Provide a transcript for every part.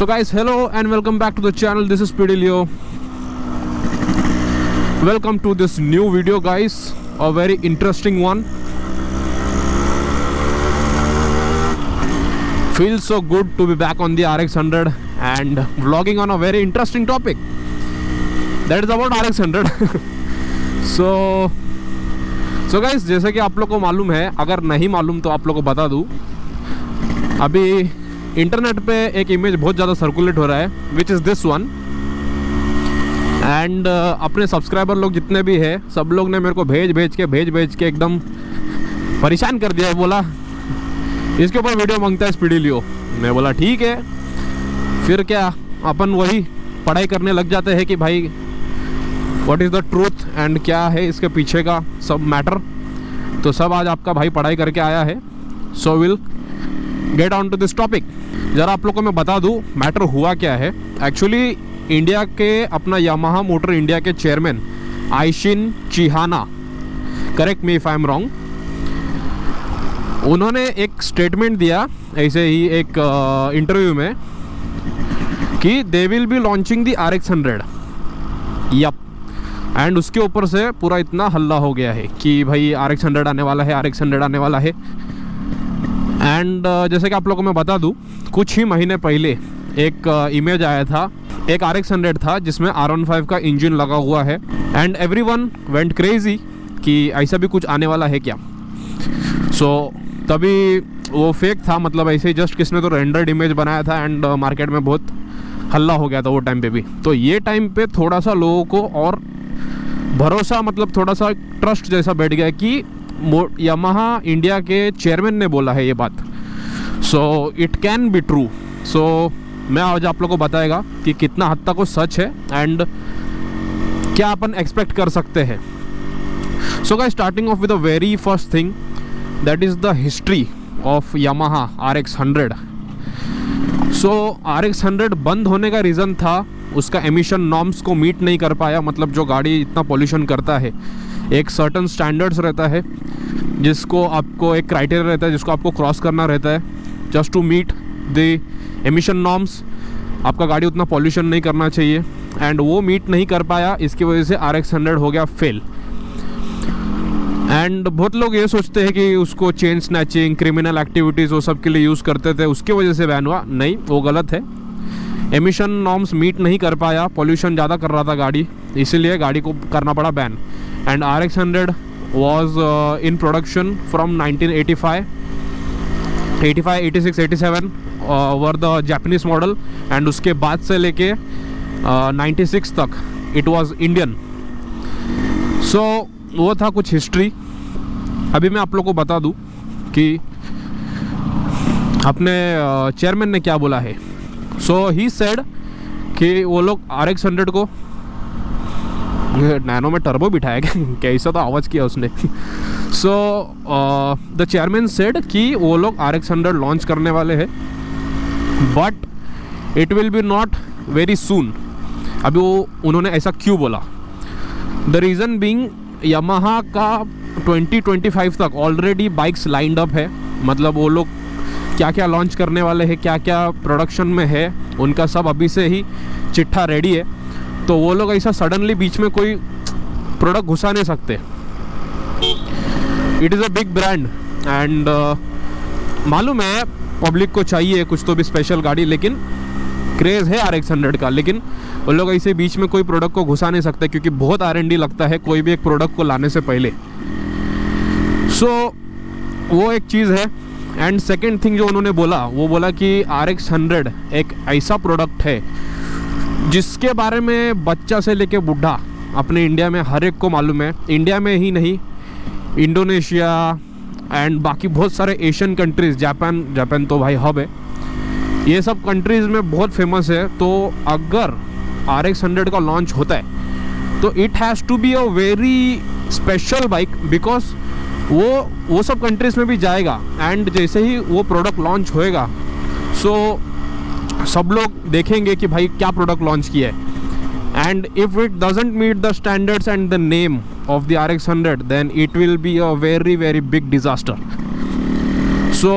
So guys, hello and welcome back to the channel. This is PD Leo. Welcome to this new video guys, a very interesting one. Feels so good to be back on the RX100 and vlogging on a very interesting topic. That is about RX100. So guys, जैसे कि आप लोग को मालूम है, अगर नहीं मालूम तो आप लोग को बता दूँ, अभी इंटरनेट पे एक इमेज बहुत ज़्यादा सर्कुलेट हो रहा है which is this one and अपने सब्सक्राइबर लोग जितने भी है सब लोग ने मेरे को भेज भेज के एकदम परेशान कर दिया है। बोला इसके ऊपर वीडियो मांगता है स्पीडी लियो। मैं बोला ठीक है, फिर क्या अपन वही पढ़ाई करने लग जाते हैं कि भाई what is the truth and क्या है इसके पीछे का सब मैटर। तो सब आज आपका भाई पढ़ाई करके आया है। So will get on to this topic. ज़रा आप लोग को मैं बता दूं मैटर हुआ क्या है। एक्चुअली इंडिया के अपना यामाहा मोटर इंडिया के chairman Aishin Chihana, correct me if I am wrong, उन्होंने एक स्टेटमेंट दिया ऐसे ही एक इंटरव्यू में कि they will be launching the RX100। Yup, and उसके ऊपर से पूरा इतना हल्ला हो गया है कि भाई RX100 आने वाला है, RX100 आने वाला है। एंड जैसे कि आप लोगों को मैं बता दूं, कुछ ही महीने पहले एक इमेज आया था, एक RX100 था जिसमें R15 का इंजन लगा हुआ है एंड एवरीवन वेंट क्रेजी कि ऐसा भी कुछ आने वाला है क्या। सो तभी वो फेक था, मतलब ऐसे ही जस्ट किसने तो रेंडर्ड इमेज बनाया था एंड मार्केट में बहुत हल्ला हो गया था वो टाइम पे भी। तो ये टाइम पे थोड़ा सा लोगों को और भरोसा, मतलब थोड़ा सा ट्रस्ट जैसा बैठ गया कि यामाहा इंडिया के चेयरमैन ने बोला है ये बात, so it can be true. So मैं आज आप लोगों को बताएगा कि कितना हद तक वो सच है एंड क्या अपन एक्सपेक्ट कर सकते हैं। So guys, starting of with the very first thing, that is the history of Yamaha RX100। So RX100 बंद होने का रीज़न था उसका एमिशन नॉर्म्स को मीट नहीं कर पाया। मतलब जो गाड़ी इतना पॉल्यूशन करता है, एक सर्टन स्टैंडर्ड्स रहता है जिसको आपको, एक क्राइटेरिया रहता है जिसको आपको क्रॉस करना रहता है just to meet the emission norms. आपका गाड़ी उतना पॉल्यूशन नहीं करना चाहिए एंड वो मीट नहीं कर पाया, इसकी वजह से RX100 हो गया फेल। एंड बहुत लोग ये सोचते हैं कि उसको चेन स्नैचिंग, क्रिमिनल एक्टिविटीज़ वो सब के लिए यूज़ करते थे, उसकी वजह से बैन हुआ। नहीं, वो गलत है। एमिशन नॉर्म्स मीट नहीं कर पाया, पॉल्यूशन ज़्यादा कर रहा था गाड़ी, इसीलिए गाड़ी को करना पड़ा ban. And RX100 was in production from 1985, 86, 87 were the Japanese model and उसके बाद से लेके 96 तक it was Indian। So वो था कुछ हिस्ट्री। अभी मैं आप लोग को बता दूं कि अपने चेयरमैन ने क्या बोला है। सो ही सेड कि वो लोग RX100 को नैनो में टर्बो बिठाया गया, कैसा तो आवाज़ किया उसने। सो द चेयरमैन सेड कि वो लोग RX100 लॉन्च करने वाले हैं but it will B not very soon. अभी वो उन्होंने ऐसा क्यों बोला? द रीज़न बीइंग यामाहा का 2025 तक ऑलरेडी बाइक्स लाइंड अप है। मतलब वो लोग क्या क्या लॉन्च करने वाले हैं, क्या क्या प्रोडक्शन में है, उनका सब अभी से ही चिट्ठा रेडी है। तो वो लोग ऐसा सडनली बीच में कोई प्रोडक्ट घुसा नहीं सकते। It is a big brand and मालूम है पब्लिक को चाहिए कुछ तो भी स्पेशल गाड़ी, लेकिन क्रेज़ है RX100 का। लेकिन वो लोग ऐसे बीच में कोई प्रोडक्ट को घुसा नहीं सकते क्योंकि बहुत R&D लगता है कोई भी एक प्रोडक्ट को लाने से पहले। सो वो एक चीज़ है। एंड सेकेंड थिंग जो उन्होंने बोला, वो बोला कि RX100 एक ऐसा प्रोडक्ट है जिसके बारे में बच्चा से लेके बूढ़ा अपने इंडिया में हर एक को मालूम है। इंडिया में ही नहीं, इंडोनेशिया एंड बाकी बहुत सारे एशियन कंट्रीज़, जापान तो भाई हब है, ये सब कंट्रीज़ में बहुत फेमस है। तो अगर RX100 का लॉन्च होता है तो it has to be a very special bike because वो सब कंट्रीज़ में भी जाएगा एंड जैसे ही वो प्रोडक्ट लॉन्च होएगा सो सब लोग देखेंगे कि भाई क्या प्रोडक्ट लॉन्च किया है। And if it doesn't meet the standards and the name of the RX100 then it will be a very very big disaster. So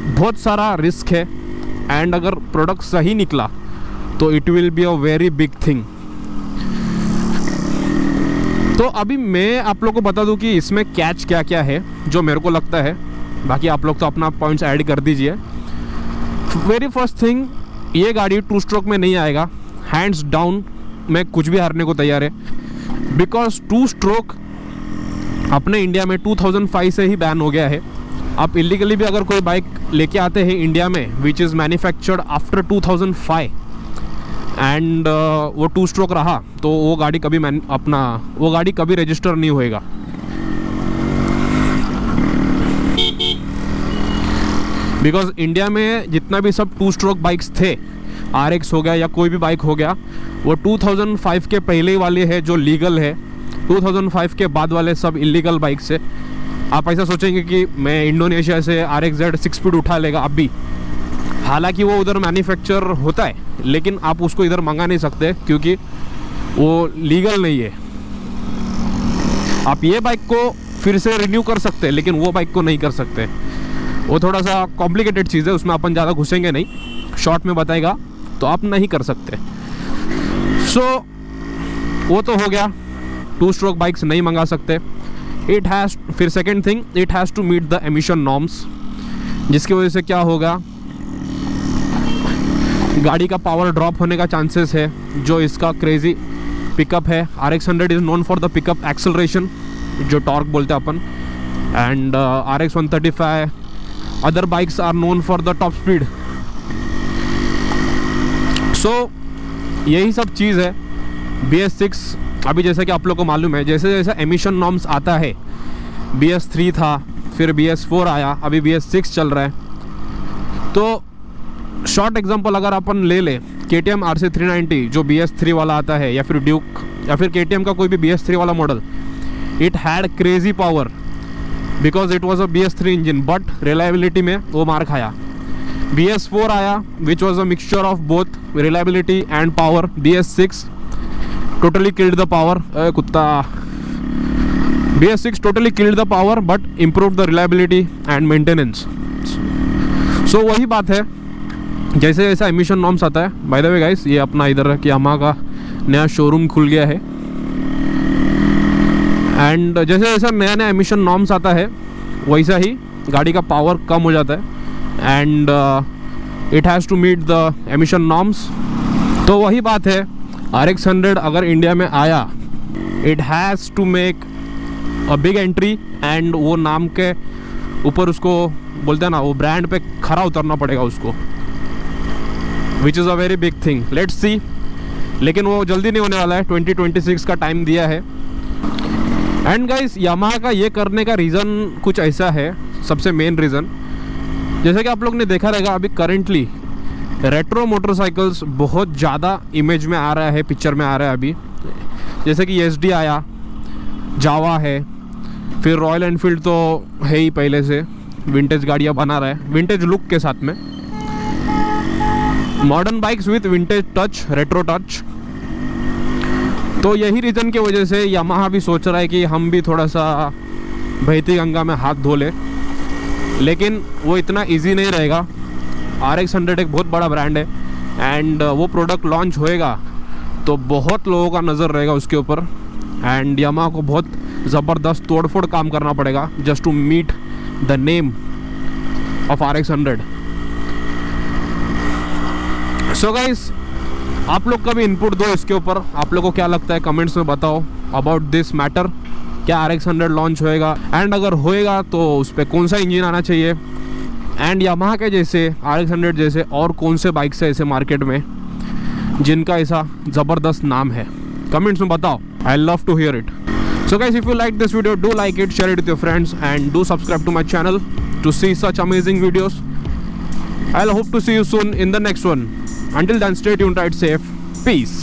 बहुत सारा रिस्क है एंड अगर प्रोडक्ट सही निकला तो it will be a very big thing. तो अभी मैं आप लोग को बता दूं कि इसमें कैच क्या क्या है जो मेरे को लगता है, बाकी आप लोग तो अपना पॉइंट्स ऐड कर दीजिए। वेरी फर्स्ट थिंग, ये गाड़ी 2 स्ट्रोक में नहीं आएगा, हैंड्स डाउन मैं कुछ भी हारने को तैयार है, बिकॉज 2 स्ट्रोक अपने इंडिया में 2005 से ही बैन हो गया है। आप इलीगली भी अगर कोई बाइक लेके आते हैं इंडिया में which is manufactured after 2005 and वो 2 स्ट्रोक रहा तो वो गाड़ी कभी वो गाड़ी कभी रजिस्टर नहीं होएगा। बिकॉज इंडिया में जितना भी सब 2 स्ट्रोक बाइक्स थे, RX हो गया या कोई भी बाइक हो गया, वो 2005 के पहले वाले है जो लीगल है, 2005 के बाद वाले सब इलीगल बाइक्स है। आप ऐसा सोचेंगे कि मैं इंडोनेशिया से RXZ 6 स्पीड उठा लेगा अब भी, हालांकि वो उधर मैन्युफैक्चर होता है लेकिन आप उसको इधर मंगा नहीं सकते क्योंकि वो लीगल नहीं है। आप ये बाइक को फिर से रिन्यू कर सकते हैं लेकिन वो बाइक को नहीं कर सकते। वो थोड़ा सा कॉम्प्लिकेटेड चीज़ है, उसमें अपन ज़्यादा घुसेंगे नहीं, शॉर्ट में बताएगा तो आप नहीं कर सकते। सो वो तो हो गया, 2 स्ट्रोक बाइक्स नहीं मंगा सकते। फिर second thing, it has to meet the emission norms, जिसकी वजह से क्या होगा, गाड़ी का पावर ड्रॉप होने का चांसेस है। जो इसका क्रेजी पिकअप है, RX100 is known for the pickup acceleration, जो टॉर्क बोलते हैं अपन, and RX 135 other bikes are known for the top speed. So यही सब चीज़ है। BS6 अभी जैसा कि आप लोग को मालूम है, जैसे जैसे एमिशन नॉर्म्स आता है, BS3 था, फिर BS4 आया, अभी BS6 चल रहा है। तो शॉर्ट एग्जांपल अगर अपन ले ले KTM RC 390 जो BS3 वाला आता है, या फिर ड्यूक, या फिर KTM का कोई भी BS3 वाला model, it had crazy power because it was a BS3 engine, but reliability में वो मार खाया। BS4 आया which was a mixture of both reliability and power. BS6 totally killed the power, कुत्ता। BS6 totally killed the power but improved the reliability and maintenance। so वही बात है, जैसे जैसा एमिशन नॉर्म्स आता है। बाय द वे गाइस, ये अपना इधर यामाहा का नया शोरूम खुल गया है, एंड जैसे जैसा नया नया एमिशन नॉर्म्स आता है वैसा ही गाड़ी का पावर कम हो जाता है, and it has to meet the emission norms. तो वही बात है, RX100 अगर इंडिया में आया, it has to make a big entry, and वो नाम के ऊपर उसको बोलते हैं ना, वो ब्रांड पे खरा उतरना पड़ेगा उसको, which is a very big thing. Let's see, लेकिन वो जल्दी नहीं होने वाला है, 2026 का टाइम दिया है। एंड गाइस, यामाहा का ये करने का रीज़न कुछ ऐसा है, सबसे मेन रीज़न, जैसे कि आप लोग ने देखा रहेगा, अभी करेंटली रेट्रो मोटरसाइकिल्स बहुत ज़्यादा इमेज में आ रहा है, पिक्चर में आ रहा है अभी। जैसे कि SD आया, जावा है, फिर रॉयल एनफील्ड तो है ही पहले से, विंटेज गाड़ियाँ बना रहा है विंटेज लुक के साथ में। Modern bikes with vintage touch, retro touch. तो यही रीज़न की वजह से यामाहा भी सोच रहा है कि हम भी थोड़ा सा बहती गंगा में हाथ धो ले, लेकिन वो इतना इजी नहीं रहेगा। RX100 एक बहुत बड़ा ब्रांड है, एंड वो प्रोडक्ट लॉन्च होएगा तो बहुत लोगों का नज़र रहेगा उसके ऊपर, एंड यामाहा को बहुत ज़बरदस्त तोड़फोड़ काम करना पड़ेगा just to meet the name of RX100। So guys, आप लोग का भी इनपुट दो इसके ऊपर, आप लोग को क्या लगता है कमेंट्स में बताओ अबाउट दिस मैटर। क्या RX100 लॉन्च होएगा, एंड अगर होएगा तो उस पर कौन सा इंजन आना चाहिए, एंड यामाहा के जैसे RX100 जैसे और कौन से बाइक्स है ऐसे मार्केट में जिनका ऐसा ज़बरदस्त नाम है, कमेंट्स में बताओ। I love to hear it. So guys, if you like this video, do like it, share it with your friends, and do subscribe to my channel to see such amazing videos. I'll hope to see you soon in the next one. Until then, stay tuned, ride safe, peace.